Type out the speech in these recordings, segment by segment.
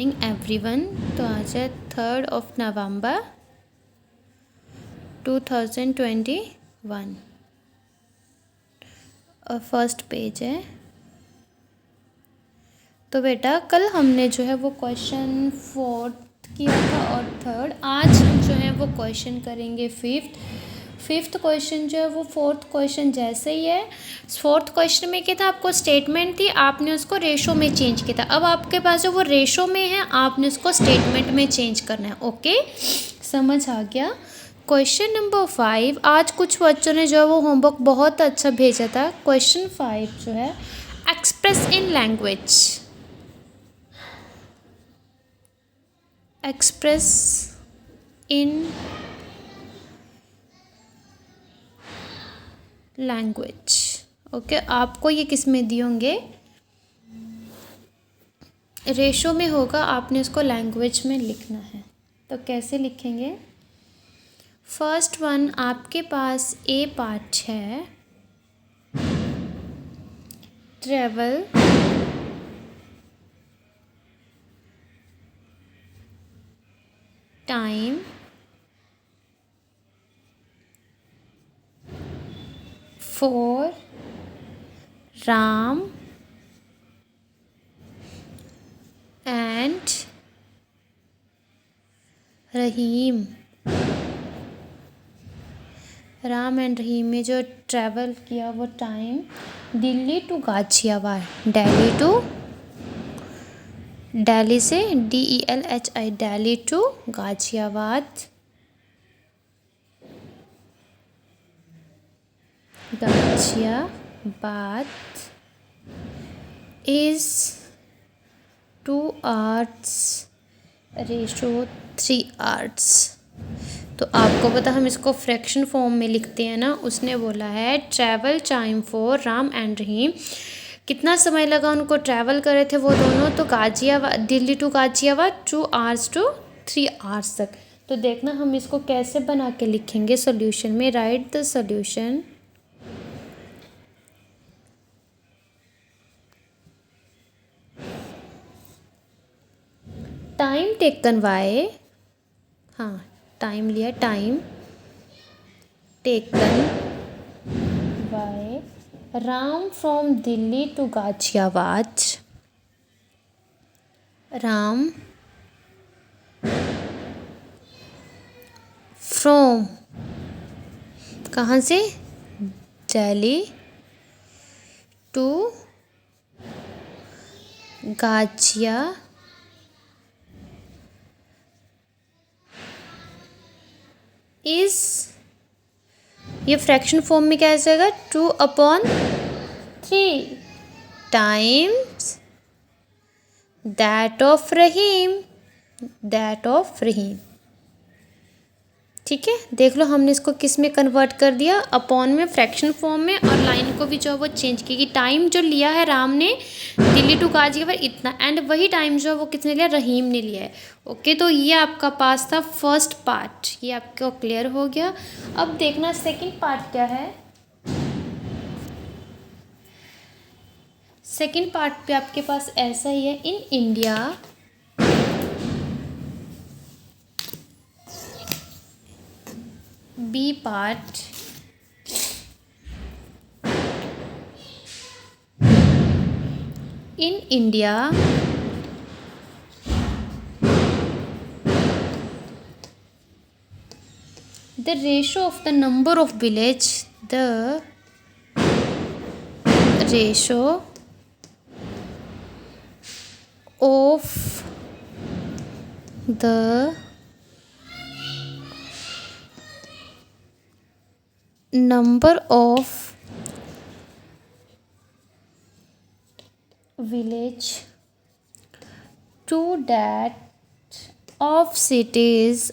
Morning everyone. तो आज है 3 नवंबर 2021 और फर्स्ट पेज है। तो बेटा कल हमने जो है वो क्वेश्चन 4th किया था और 3rd। आज हम जो है वो क्वेश्चन करेंगे 5th क्वेश्चन जो है वो 4th क्वेश्चन जैसे ही है। 4th क्वेश्चन में क्या था, आपको स्टेटमेंट थी, आपने उसको रेशो में चेंज किया था। अब आपके पास जो वो रेशो में है, आपने उसको स्टेटमेंट में चेंज करना है। ओके, समझ आ गया। क्वेश्चन नंबर 5, आज कुछ बच्चों ने जो है वो होमवर्क बहुत अच्छा भेजा था। क्वेश्चन 5 जो है express in language, express in language. Okay, आपको ये किस में दिए होंगे, रेशो में होगा, आपने उसको लैंग्वेज में लिखना है। तो कैसे लिखेंगे? फर्स्ट वन आपके पास ए पार्ट है, travel time for Ram and Rahim. Ram and Rahim में जो ट्रैवल किया वो टाइम दिल्ली टू गाजियाबाद, दिल्ली से DELHI, Delhi to Ghaziabad, is 2 hours ratio 3 hours। तो आपको पता हम इसको फ्रैक्शन फॉर्म में लिखते हैं ना। उसने बोला है travel time for Ram and Rahim, कितना समय लगा उनको ट्रैवल करे थे वो दोनों, तो Ghaziabad, Delhi to Ghaziabad 2 hours to 3 hours तक। तो देखना हम इसको कैसे बना के लिखेंगे सॉल्यूशन में। Write the solution. Time taken by, हाँ टाइम लिया, time taken by Ram from Delhi to Ghaziabad, Ram from कहाँ से, दिल्ली टू गाजिया इज, ये फ्रैक्शन फॉर्म में क्या आ जाएगा, 2/3 टाइम्स दैट ऑफ रहीम। ठीक है, देख लो हमने इसको किस में कन्वर्ट कर दिया, अपॉन में, फ्रैक्शन फॉर्म में, और लाइन को भी जो है वो चेंज की। टाइम जो लिया है राम ने दिल्ली टू गाजियाबाद इतना, एंड वही टाइम जो है वो किसने लिया, रहीम ने लिया है। ओके, तो ये आपका पास था फर्स्ट पार्ट, ये आपको क्लियर हो गया। अब देखना सेकंड पार्ट क्या है। सेकंड पार्ट पे आपके पास ऐसा ही है, in India B part, in India the ratio of the number of village, the ratio of the number of village to that of cities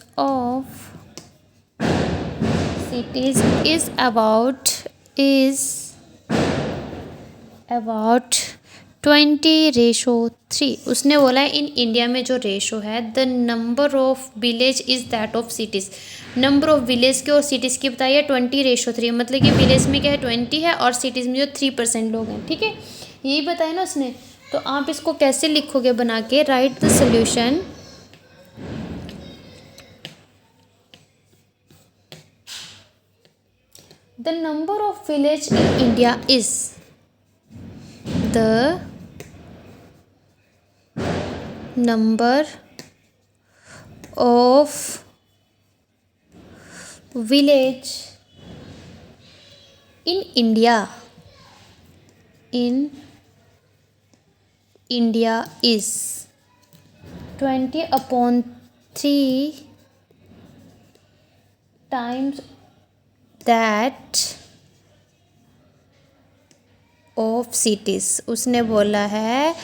is about 20:3। उसने बोला है इन इंडिया में जो रेशो है, the number of village is that of cities, number of village के और cities की बताइए 20:3, मतलब कि विलेज में क्या है 20 है और सिटीज़ में जो 3% लोग हैं। ठीक है, यही बताया ना उसने। तो आप इसको कैसे लिखोगे बना के, right the solution. The number of village in India is, the number of village in India is 20/3 times that of cities। उसने बोला है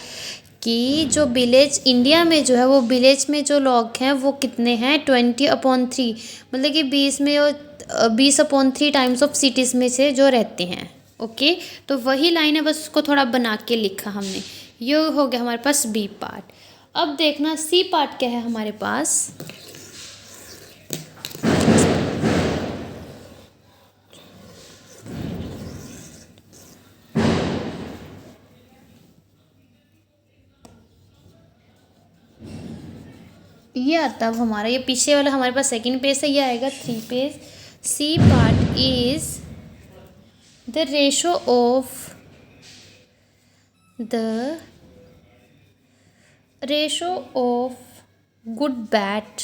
कि जो विलेज इंडिया में जो है वो विलेज में जो लोग हैं वो कितने हैं, 20/3, मतलब कि 20/3 टाइम्स ऑफ सिटीज़ में से जो रहते हैं। ओके, तो वही लाइन है, बस उसको थोड़ा बना के लिखा हमने। ये हो गया हमारे पास बी पार्ट। अब देखना सी पार्ट क्या है हमारे पास। ये आता है हमारा, ये पीछे वाला हमारे पास सेकंड पेज है, ये आएगा 3 page. C part is the ratio of good bad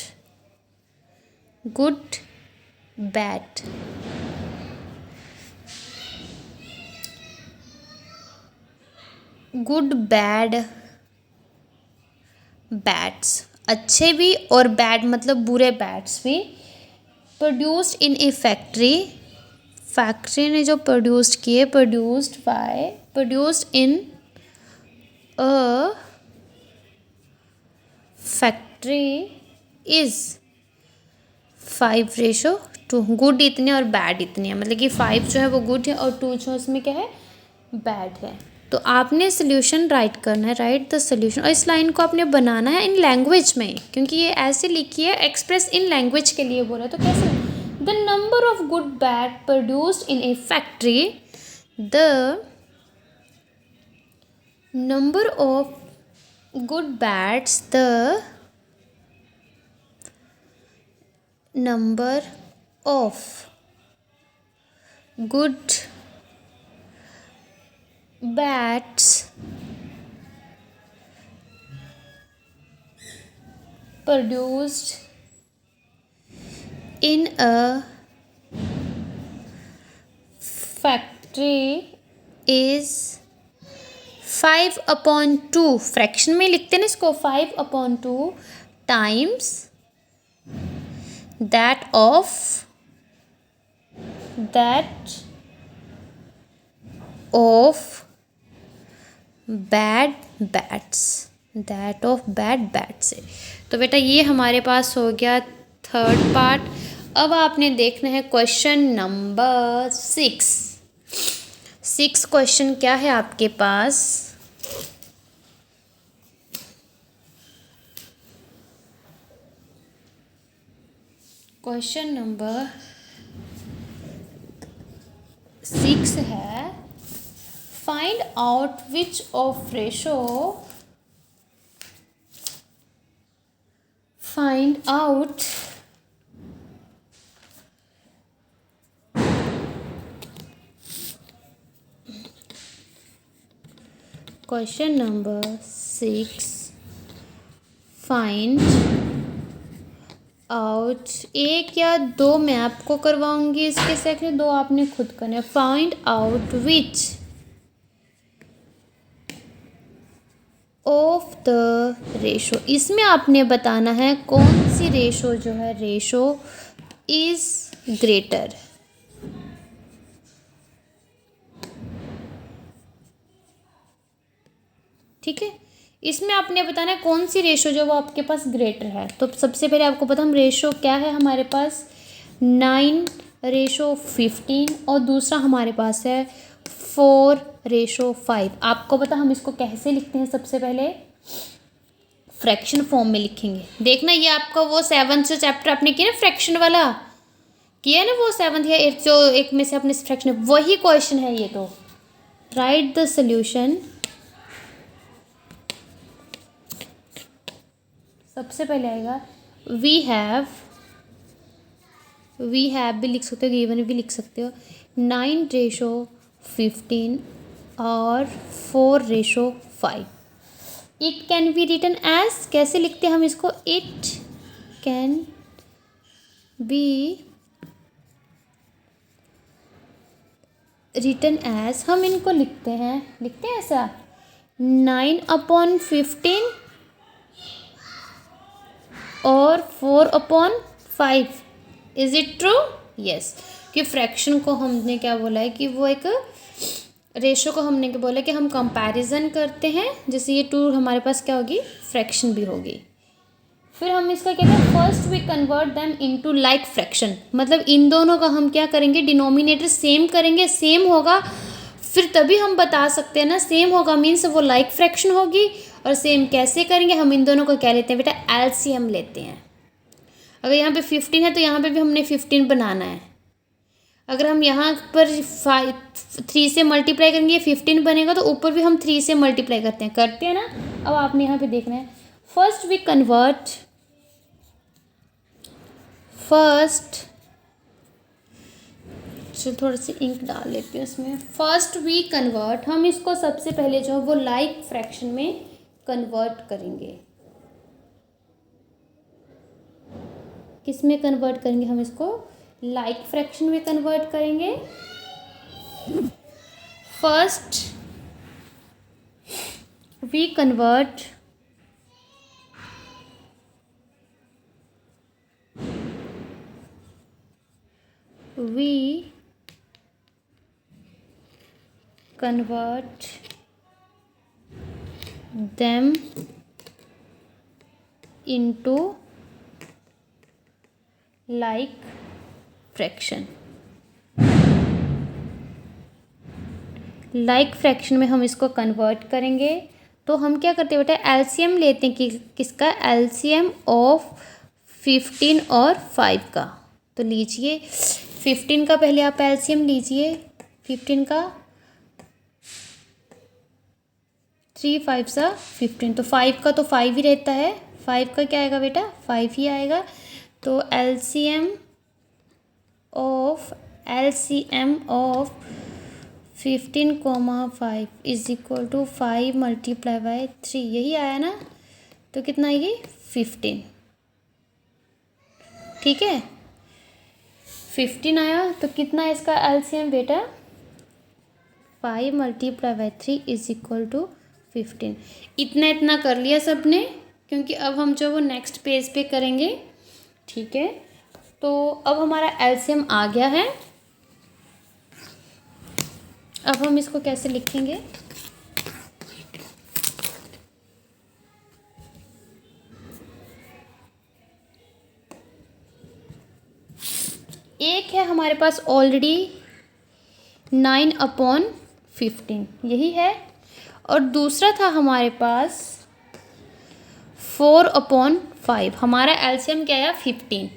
bats, अच्छे भी और बैड मतलब बुरे बैट्स भी, प्रोड्यूस्ड इन ए फैक्ट्री ने जो प्रोड्यूस्ड किए, produced in a factory is 5:2। Good इतने और बैड इतने हैं, मतलब कि 5 जो है वो गुड है और 2 जो इसमें क्या है, बैड है। तो आपने सोल्यूशन राइट करना है, राइट द सोल्यूशन। और इस लाइन को आपने बनाना है इन लैंग्वेज में, क्योंकि ये ऐसे लिखी है, एक्सप्रेस इन लैंग्वेज के लिए बोला, तो कैसे, the number of good bad produced in a factory, the number of good bads, the number of good bats produced in a factory is 5/2। Fraction में लिखते हैं ना इसको, 5/2 times that of bad bats है। तो बेटा ये हमारे पास हो गया थर्ड पार्ट। अब आपने देखना है क्वेश्चन नंबर 6 क्वेश्चन क्या है आपके पास। क्वेश्चन नंबर 6 है, find out which of ratio question number 6 find out, एक या दो मैं आपको करवाऊंगी इसके सेकंड, दो आपने खुद करना है। Find out which of the ratio, इसमें आपने बताना है कौन सी रेशो जो है, रेशो इज ग्रेटर। ठीक है, इसमें आपने बताना है कौन सी रेशो जो वो आपके पास ग्रेटर है। तो सबसे पहले आपको पता, हम रेशो क्या है हमारे पास 9:15 और दूसरा हमारे पास है 4:5। आपको पता हम इसको कैसे लिखते हैं, सबसे पहले फ्रैक्शन फॉर्म में लिखेंगे। देखना ये आपका वो 7th जो चैप्टर आपने किया ना फ्रैक्शन वाला, किया ना वो 7th या 8th जो एक में से अपने फ्रैक्शन, वही क्वेश्चन है ये। तो राइट द सोल्यूशन सबसे पहले आएगा वी हैव भी लिख सकते हो, गिवन भी लिख सकते हो। 9:15 और 4:5। It can be written as, कैसे लिखते हैं हम इसको? It can be written as, हम इनको लिखते हैं ऐसा 9/15 और 4/5। Is it true? यस। कि फ्रैक्शन को हमने क्या बोला है कि वो एक रेशो को हमने क्या बोला कि हम कंपैरिजन करते हैं, जैसे ये 2 हमारे पास क्या होगी? फ्रैक्शन भी होगी। फिर हम इसका कहते हैं first we convert them into like fraction, मतलब इन दोनों का हम क्या करेंगे? डिनोमिनेटर सेम करेंगे, सेम होगा फिर तभी हम बता सकते हैं ना। सेम होगा मीन्स वो लाइक फ्रैक्शन होगी। और सेम कैसे करेंगे? हम इन दोनों को क्या लेते हैं बेटा? एलसीएम लेते हैं। अगर यहाँ पे 15 है तो यहाँ पे भी हमने 15 बनाना है। अगर हम यहाँ पर 3 से मल्टीप्लाई करेंगे 15 बनेगा, तो ऊपर भी हम 3 से मल्टीप्लाई करते हैं ना। अब आपने यहाँ पे देखना है फर्स्ट वी कन्वर्ट, चलो थोड़ा सी इंक डाल लेते हैं उसमें। फर्स्ट वी कन्वर्ट, हम इसको सबसे पहले जो है वो लाइक फ्रैक्शन में कन्वर्ट करेंगे। किस में कन्वर्ट करेंगे? हम इसको लाइक फ्रैक्शन में कन्वर्ट करेंगे। First we convert them into like fraction. Like fraction में हम इसको कन्वर्ट करेंगे तो हम क्या करते हैं बेटा? एलसीएम लेते हैं कि किसका? एलसीएम ऑफ 15 और 5 का। तो लीजिए 15 का पहले आप एलसीएम लीजिए। 15 का 3 5 सा 15, तो 5 का तो 5 ही रहता है। 5 का क्या आएगा बेटा? 5 ही आएगा। तो LCM of 15, 5 is equal to 5 multiply by 3, यही आया ना। तो कितना ये 15, ठीक है 15 आया। तो कितना है इसका एलसीएम बेटा? 5 multiply by 3 is equal to 15। इतना कर लिया सबने, क्योंकि अब हम जो वो नेक्स्ट पेज पे करेंगे, ठीक है। तो अब हमारा एलसीएम आ गया है। अब हम इसको कैसे लिखेंगे? एक है हमारे पास ऑलरेडी 9/15, यही है। और दूसरा था हमारे पास 4/5। हमारा एलसीएम क्या है? 15।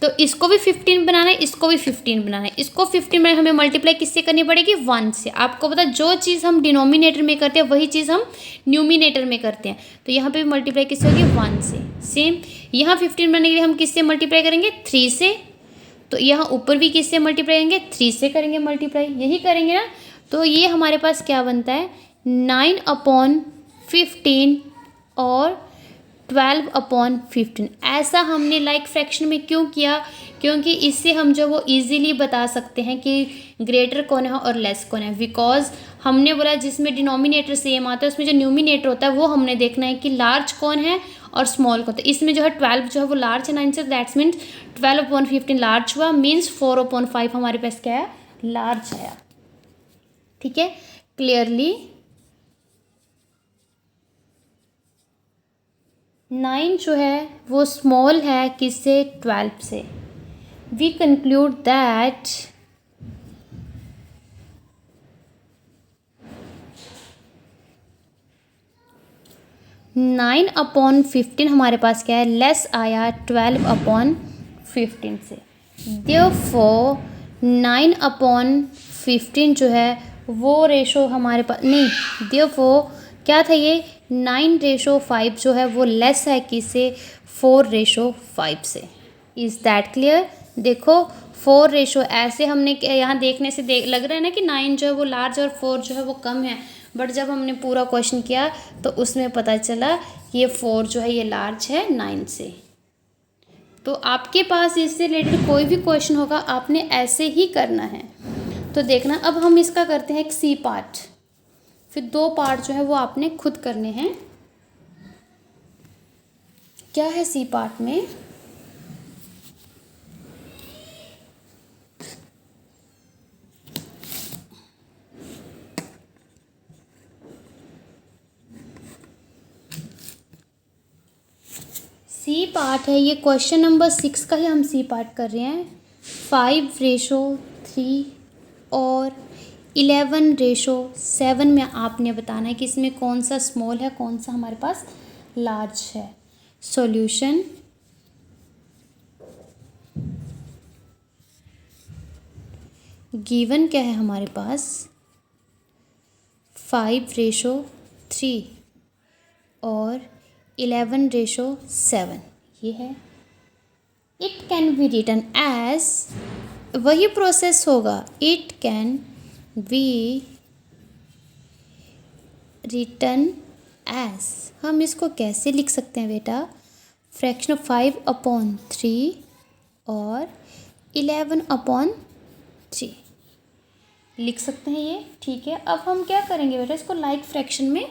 तो इसको भी 15 बनाना है, इसको भी 15 बनाना है। इसको 15 बनाना हमें मल्टीप्लाई किससे करनी पड़ेगी? 1 से। आपको पता जो चीज़ हम डिनोमिनेटर में करते हैं वही चीज़ हम न्यूमिनेटर में करते हैं। तो यहाँ पे भी मल्टीप्लाई किससे होगी? 1 से। सेम यहाँ 15 बनाने के लिए हम किससे मल्टीप्लाई करेंगे? 3 से। तो यहाँ ऊपर भी किससे मल्टीप्लाई करेंगे? 3 से करेंगे मल्टीप्लाई, यही करेंगे ना। तो ये हमारे पास क्या बनता है? 9/15 और 12/15। ऐसा हमने लाइक फ्रैक्शन में क्यों किया? क्योंकि इससे हम जो वो इजीली बता सकते हैं कि ग्रेटर कौन है और लेस कौन है। बिकॉज हमने बोला जिसमें डिनोमिनेटर सेम आता है उसमें जो न्यूमिनेटर होता है वो हमने देखना है कि लार्ज कौन है और स्मॉल कौन है। तो इसमें जो है 12 जो है वो लार्ज है 9 से, दैट्स मीन्स 12/15 लार्ज हुआ, मीन्स 4/5 हमारे पास क्या है? लार्ज आया। ठीक है, क्लियरली 9 जो है वो स्मॉल है किससे? 12 से। वी कंक्लूड दैट 9/15 हमारे पास क्या है? लेस आया 12/15 से। देयरफॉर 9/15 जो है वो रेशो हमारे पास नहीं, देयरफॉर क्या था ये? 9:5 जो है वो लेस है किससे, 4:5 से। Is that clear. देखो 4 ऐसे हमने यहाँ देखने से लग रहा है ना कि 9 जो है वो लार्ज और 4 जो है वो कम है, बट जब हमने पूरा क्वेश्चन किया तो उसमें पता चला ये 4 जो है ये लार्ज है 9 से। तो आपके पास इससे रिलेटेड कोई भी क्वेश्चन होगा आपने ऐसे ही करना है। तो देखना, अब हम इसका करते हैं एक सी पार्ट, फिर 2 पार्ट जो है वो आपने खुद करने हैं। क्या है सी पार्ट में, सी पार्ट है ये क्वेश्चन नंबर 6 का ही हम सी पार्ट कर रहे हैं। 5:3 और 11:7 में आपने बताना है कि इसमें कौन सा स्मॉल है, कौन सा हमारे पास लार्ज है। सॉल्यूशन, गिवन क्या है हमारे पास, 5:3 और 11:7 ये है। It can be written as, वही प्रोसेस होगा, it can be written as, हम इसको कैसे लिख सकते हैं बेटा, फ्रैक्शन ऑफ 5/3 और 11/3 लिख सकते हैं ये, ठीक है। अब हम क्या करेंगे बेटा, इसको लाइक फ्रैक्शन में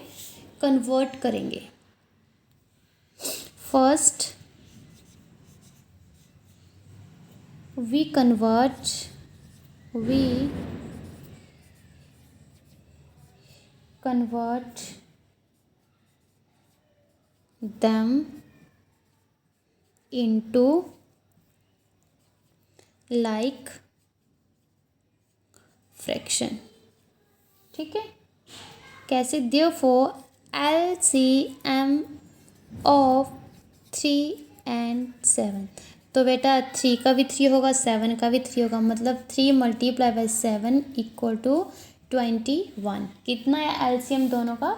कन्वर्ट करेंगे। First we convert them into like fraction, ठीक है। कैसे, therefore LCM of 3 and 7, तो बेटा 3 का भी 3 होगा, 7 का भी 3 होगा, मतलब 3 × 7 = 21। कितना है एलसीएम दोनों का,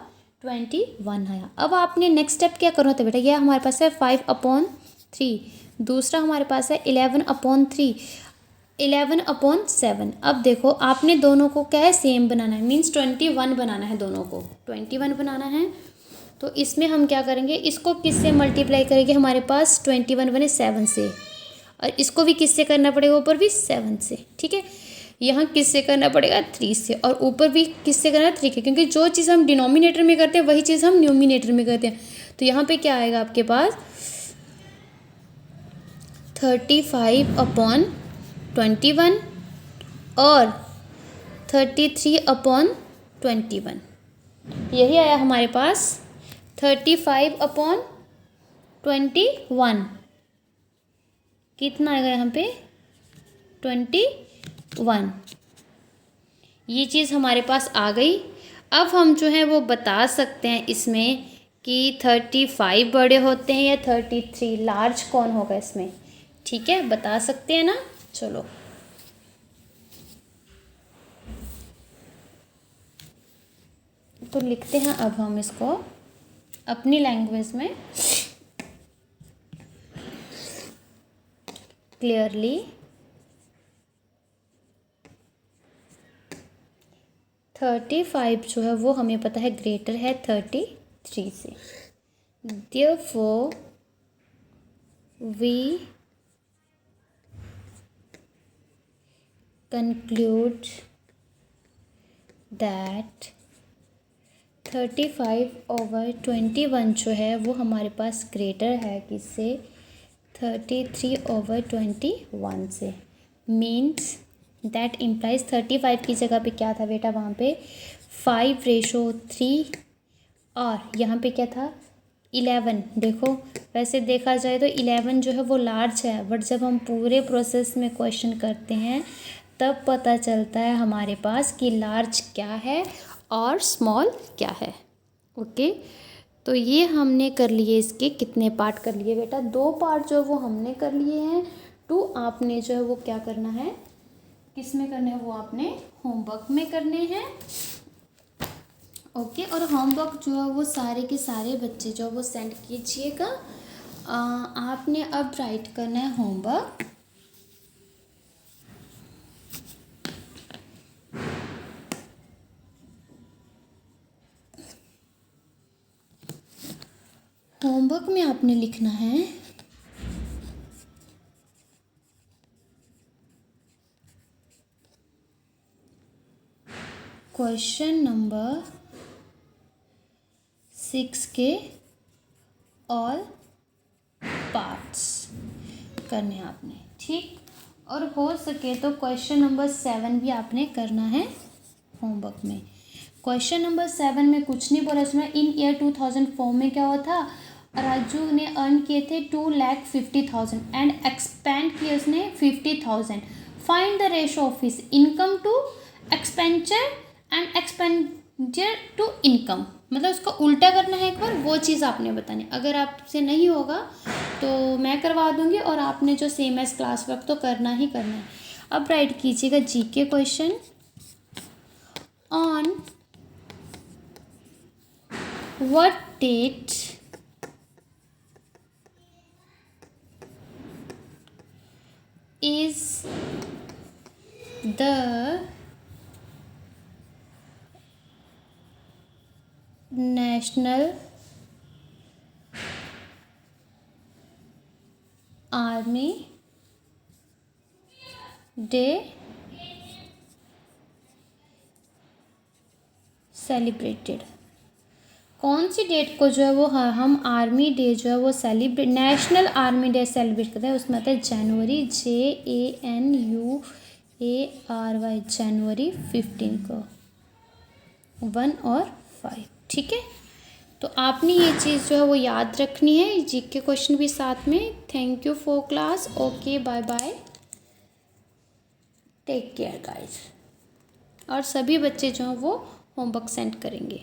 21 आया। अब आपने नेक्स्ट स्टेप क्या करना था बेटा, यह हमारे पास है 5/3, दूसरा हमारे पास है 11/3, 11/7। अब देखो आपने दोनों को क्या है, सेम बनाना है, मीन्स 21 बनाना है, दोनों को 21 बनाना है। तो इसमें हम क्या करेंगे, इसको किससे मल्टीप्लाई करेंगे, हमारे पास 21 बने 7 से, और इसको भी किससे करना पड़ेगा, ऊपर भी 7 से, ठीक है। यहाँ किससे करना पड़ेगा, 3 से, और ऊपर भी किससे करना है, 3 के, क्योंकि जो चीज़ हम डिनोमिनेटर में करते हैं वही चीज़ हम न्यूमिनेटर में करते हैं। तो यहाँ पे क्या आएगा आपके पास, 35/21 और 33/21, यही आया हमारे पास 35/21। कितना आएगा यहाँ पे, 21। ये चीज़ हमारे पास आ गई। अब हम जो है वो बता सकते हैं इसमें कि 35 बड़े होते हैं या 33, लार्ज कौन होगा इसमें, ठीक है, बता सकते हैं ना। चलो तो लिखते हैं अब हम इसको अपनी लैंग्वेज में क्लियरली। 35 जो है वो हमें पता है ग्रेटर है 33 से, therefore we conclude that 35/21 जो है वो हमारे पास ग्रेटर है किससे, 33/21 से। मीन्स दैट इम्प्लाइज 35 की जगह पे क्या था बेटा, वहाँ पे 5:3 और यहाँ पे क्या था 11। देखो वैसे देखा जाए तो 11 जो है वो लार्ज है, बट जब हम पूरे प्रोसेस में क्वेश्चन करते हैं तब पता चलता है हमारे पास कि लार्ज क्या है और स्मॉल क्या है। ओके, तो ये हमने कर लिए, इसके कितने पार्ट कर लिए बेटा, 2 पार्ट जो वो हमने कर लिए हैं। 2 आपने जो है वो क्या करना है, किस में करने हैं, वो आपने होमवर्क में करने हैं। ओके। और होमवर्क जो है वो सारे के सारे बच्चे जो है वो सेंड कीजिएगा। आपने अब राइट करना है होमवर्क। होमवर्क में आपने लिखना है क्वेश्चन नंबर 6 के ऑल पार्ट्स करने हैं आपने, ठीक। और हो सके तो क्वेश्चन नंबर 7 भी आपने करना है होमवर्क में। क्वेश्चन नंबर 7 में कुछ नहीं बोला उसमें। इन ईयर 2004 में क्या हुआ था, राजू ने अर्न किए थे 2,50,000 एंड एक्सपेंड किए उसने 50,000। Find the ratio of his income to expenditure and expenditure to income. मतलब उसको उल्टा करना है एक बार, वो चीज़ आपने बतानी। अगर आपसे नहीं होगा तो मैं करवा दूंगी, और आपने जो सेम एज क्लास वर्क तो करना ही करना है। अब राइट कीजिएगा GK question. On what date is the national army day celebrated. कौन सी डेट को जो है वो हम आर्मी डे जो है वो celebrate, national army day celebrate करते हैं। उसमें आता है जनवरी, JANUARY, जनवरी 15 को, 1 और 5, ठीक है। तो आपने ये चीज़ जो है वो याद रखनी है, जीके क्वेश्चन भी साथ में। Thank you for class. Okay, bye bye, take care guys. और सभी बच्चे जो हैं वो होमवर्क सेंड करेंगे।